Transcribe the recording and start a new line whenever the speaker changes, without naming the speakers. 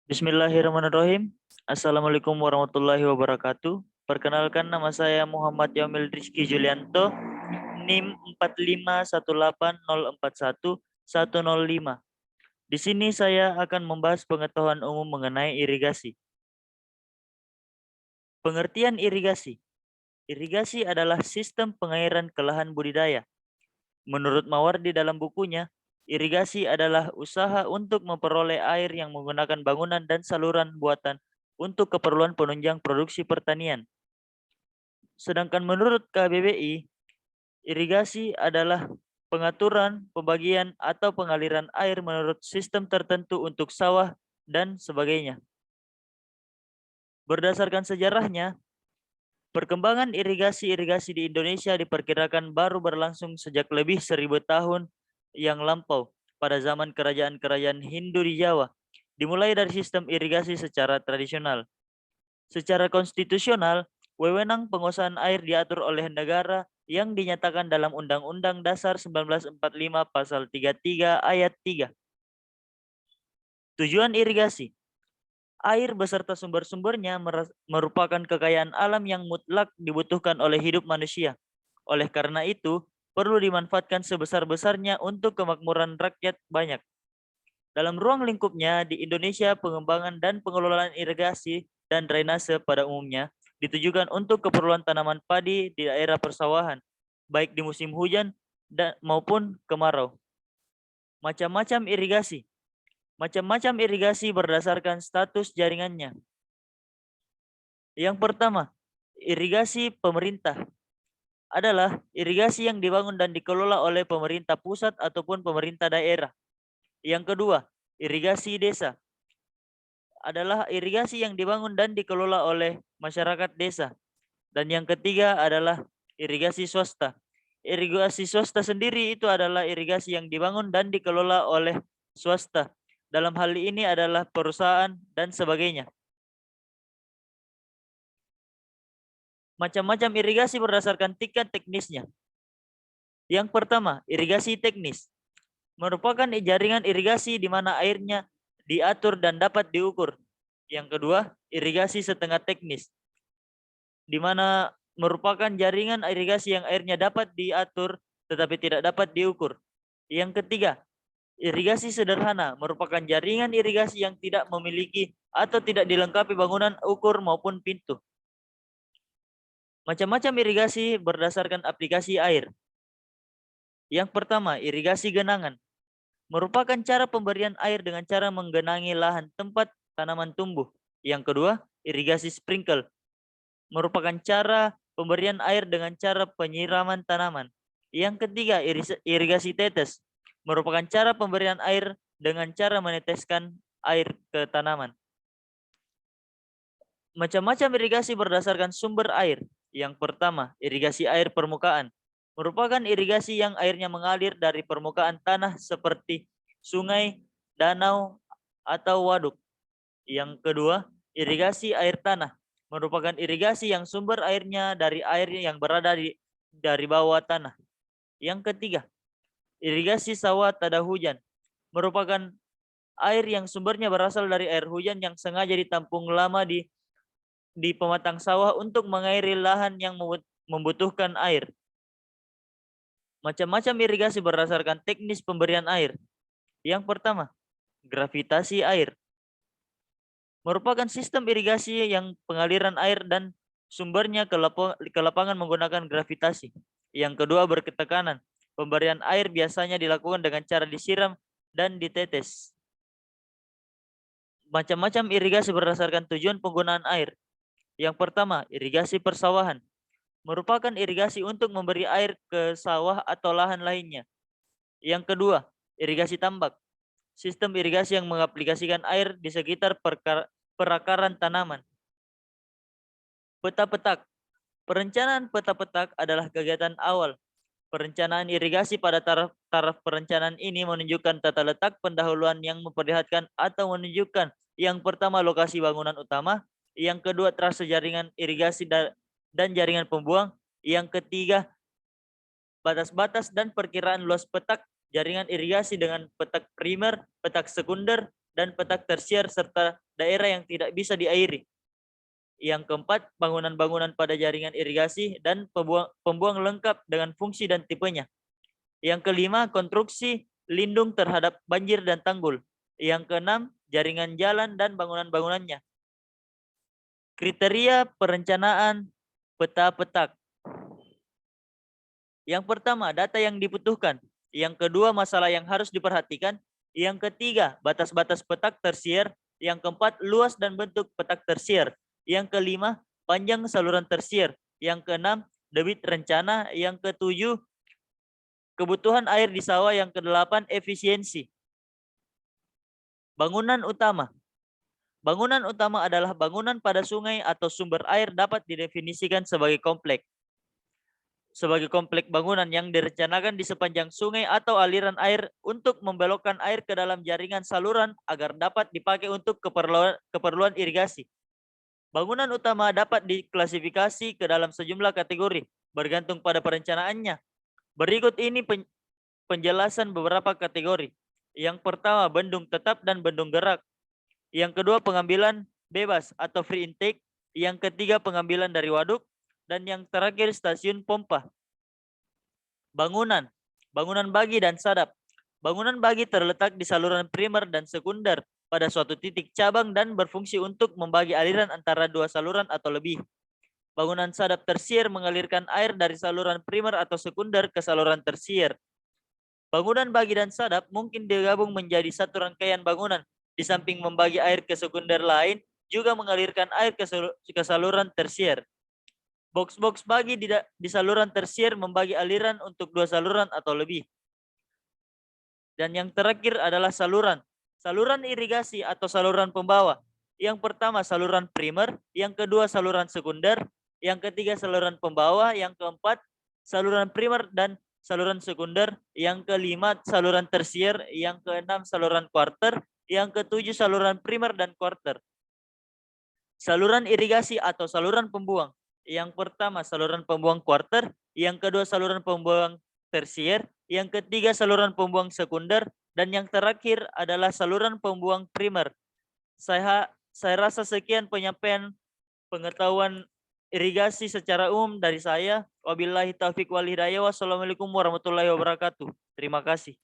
Bismillahirrahmanirrahim. Assalamualaikum warahmatullahi wabarakatuh. Perkenalkan, nama saya Muhammad Yamil Rizky Julianto, NIM 4518041-105. Di sini saya akan membahas pengetahuan umum mengenai irigasi. Pengertian irigasi. Irigasi adalah sistem pengairan ke lahan budidaya. Menurut Mawardi dalam bukunya, irigasi adalah usaha untuk memperoleh air yang menggunakan bangunan dan saluran buatan untuk keperluan penunjang produksi pertanian. Sedangkan menurut KBBI, irigasi adalah pengaturan, pembagian, atau pengaliran air menurut sistem tertentu untuk sawah dan sebagainya. Berdasarkan sejarahnya, perkembangan irigasi di Indonesia diperkirakan baru berlangsung sejak lebih 1000 tahun yang lampau pada zaman kerajaan-kerajaan Hindu di Jawa, dimulai dari sistem irigasi secara tradisional. Secara konstitusional, wewenang penguasaan air diatur oleh negara yang dinyatakan dalam Undang-Undang Dasar 1945 Pasal 33 Ayat 3. Tujuan irigasi. Air beserta sumber-sumbernya merupakan kekayaan alam yang mutlak dibutuhkan oleh hidup manusia. Oleh karena itu, perlu dimanfaatkan sebesar-besarnya untuk kemakmuran rakyat banyak. Dalam ruang lingkupnya, di Indonesia, pengembangan dan pengelolaan irigasi dan drainase pada umumnya ditujukan untuk keperluan tanaman padi di daerah persawahan, baik di musim hujan maupun kemarau. Macam-macam irigasi. Macam-macam irigasi berdasarkan status jaringannya. Yang pertama, irigasi pemerintah adalah irigasi yang dibangun dan dikelola oleh pemerintah pusat ataupun pemerintah daerah. Yang kedua, irigasi desa adalah irigasi yang dibangun dan dikelola oleh masyarakat desa. Dan yang ketiga adalah irigasi swasta. Irigasi swasta sendiri itu adalah irigasi yang dibangun dan dikelola oleh swasta. Dalam hal ini adalah perusahaan dan sebagainya. Macam-macam irigasi berdasarkan tingkat teknisnya. Yang pertama, irigasi teknis. Merupakan jaringan irigasi di mana airnya diatur dan dapat diukur. Yang kedua, irigasi setengah teknis, di mana merupakan jaringan irigasi yang airnya dapat diatur tetapi tidak dapat diukur. Yang ketiga, irigasi sederhana merupakan jaringan irigasi yang tidak memiliki atau tidak dilengkapi bangunan ukur maupun pintu. Macam-macam irigasi berdasarkan aplikasi air. Yang pertama, irigasi genangan. Merupakan cara pemberian air dengan cara menggenangi lahan tempat tanaman tumbuh. Yang kedua, irigasi sprinkle. Merupakan cara pemberian air dengan cara penyiraman tanaman. Yang ketiga, irigasi tetes. Merupakan cara pemberian air dengan cara meneteskan air ke tanaman. Macam-macam irigasi berdasarkan sumber air. Yang pertama, irigasi air permukaan. Merupakan irigasi yang airnya mengalir dari permukaan tanah seperti sungai, danau, atau waduk. Yang kedua, irigasi air tanah. Merupakan irigasi yang sumber airnya dari air yang berada dari bawah tanah. Yang ketiga, irigasi sawah tada hujan. Merupakan air yang sumbernya berasal dari air hujan yang sengaja ditampung lama di pematang sawah untuk mengairi lahan yang membutuhkan air. Macam-macam irigasi berdasarkan teknis pemberian air. Yang pertama, gravitasi air. Merupakan sistem irigasi yang pengaliran air dan sumbernya ke lapangan menggunakan gravitasi. Yang kedua, berketekanan. Pemberian air biasanya dilakukan dengan cara disiram dan ditetes. Macam-macam irigasi berdasarkan tujuan penggunaan air. Yang pertama, irigasi persawahan. Merupakan irigasi untuk memberi air ke sawah atau lahan lainnya. Yang kedua, irigasi tambak. Sistem irigasi yang mengaplikasikan air di sekitar perakaran tanaman. Peta petak. Perencanaan peta petak adalah kegiatan awal. Perencanaan irigasi pada taraf perencanaan ini menunjukkan tata letak pendahuluan yang memperlihatkan atau menunjukkan yang pertama lokasi bangunan utama, yang kedua trase jaringan irigasi dan jaringan pembuang, yang ketiga batas-batas dan perkiraan luas petak jaringan irigasi dengan petak primer, petak sekunder, dan petak tersier serta daerah yang tidak bisa diairi. Yang keempat, bangunan-bangunan pada jaringan irigasi dan pembuang lengkap dengan fungsi dan tipenya. Yang kelima, konstruksi lindung terhadap banjir dan tanggul. Yang keenam, jaringan jalan dan bangunan-bangunannya. Kriteria perencanaan peta petak. Yang pertama, data yang dibutuhkan. Yang kedua, masalah yang harus diperhatikan. Yang ketiga, batas-batas petak tersier. Yang keempat, luas dan bentuk petak tersier. Yang kelima, panjang saluran tersier. Yang keenam, debit rencana. Yang ketujuh, kebutuhan air di sawah. Yang kedelapan, efisiensi. Bangunan utama. Bangunan utama adalah bangunan pada sungai atau sumber air dapat didefinisikan sebagai kompleks. Sebagai kompleks bangunan yang direncanakan di sepanjang sungai atau aliran air untuk membelokkan air ke dalam jaringan saluran agar dapat dipakai untuk keperluan irigasi. Bangunan utama dapat diklasifikasi ke dalam sejumlah kategori bergantung pada perencanaannya. Berikut ini penjelasan beberapa kategori. Yang pertama, bendung tetap dan bendung gerak. Yang kedua, pengambilan bebas atau free intake. Yang ketiga, pengambilan dari waduk. Dan yang terakhir, stasiun pompa. Bangunan bagi dan sadap. Bangunan bagi terletak di saluran primer dan sekunder pada suatu titik cabang dan berfungsi untuk membagi aliran antara dua saluran atau lebih. Bangunan sadap tersier mengalirkan air dari saluran primer atau sekunder ke saluran tersier. Bangunan bagi dan sadap mungkin digabung menjadi satu rangkaian bangunan. Di samping membagi air ke sekunder lain, juga mengalirkan air ke saluran tersier. Box-box bagi di saluran tersier membagi aliran untuk dua saluran atau lebih. Dan yang terakhir adalah saluran. Saluran irigasi atau saluran pembawa. Yang pertama saluran primer, yang kedua saluran sekunder, yang ketiga saluran pembawa, yang keempat saluran primer dan saluran sekunder, yang kelima saluran tersier, yang keenam saluran quarter, yang ketujuh saluran primer dan quarter. Saluran irigasi atau saluran pembuang. Yang pertama saluran pembuang quarter, yang kedua saluran pembuang tersier, yang ketiga saluran pembuang sekunder, dan yang terakhir adalah saluran pembuang primer. Saya rasa sekian penyampaian pengetahuan irigasi secara umum dari saya. Wabillahi taufik wal hidayah. Wassalamualaikum warahmatullahi wabarakatuh. Terima kasih.